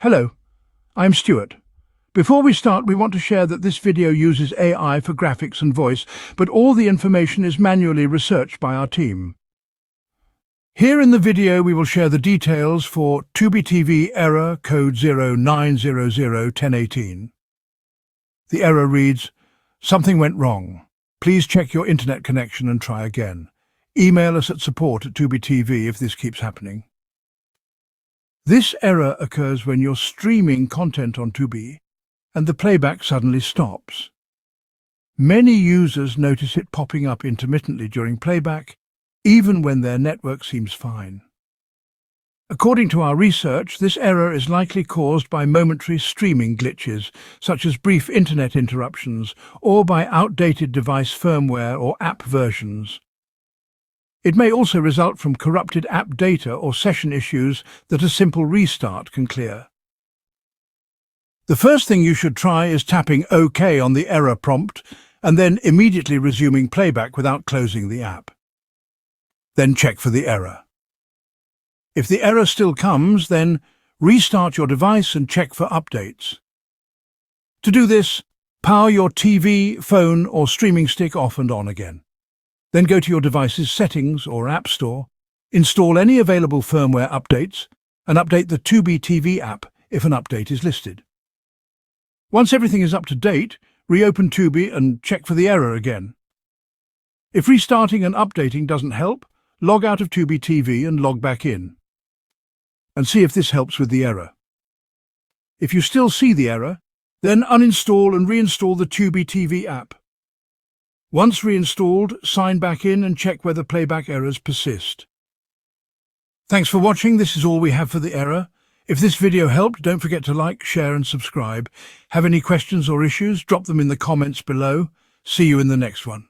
Hello, I'm Stuart. Before we start, we want to share that this video uses AI for graphics and voice, but all the information is manually researched by our team. Here in the video, we will share the details for Tubi TV error code 09001018. The error reads, "Something went wrong. Please check your internet connection and try again. Email us at support@Tubi TV if this keeps happening." This error occurs when you're streaming content on Tubi and the playback suddenly stops. Many users notice it popping up intermittently during playback, even when their network seems fine. According to our research, this error is likely caused by momentary streaming glitches, such as brief internet interruptions, or by outdated device firmware or app versions. It may also result from corrupted app data or session issues that a simple restart can clear. The first thing you should try is tapping OK on the error prompt and then immediately resuming playback without closing the app. Then check for the error. If the error still comes, then restart your device and check for updates. To do this, power your TV, phone or streaming stick off and on again. Then go to your device's settings or App Store, install any available firmware updates, and update the Tubi TV app if an update is listed. Once everything is up to date, reopen Tubi and check for the error again. If restarting and updating doesn't help, log out of Tubi TV and log back in, and see if this helps with the error. If you still see the error, then uninstall and reinstall the Tubi TV app. Once reinstalled, sign back in and check whether playback errors persist. Thanks for watching. This is all we have for the error. If this video helped, don't forget to like, share and subscribe. Have any questions or issues? Drop them in the comments below. See you in the next one.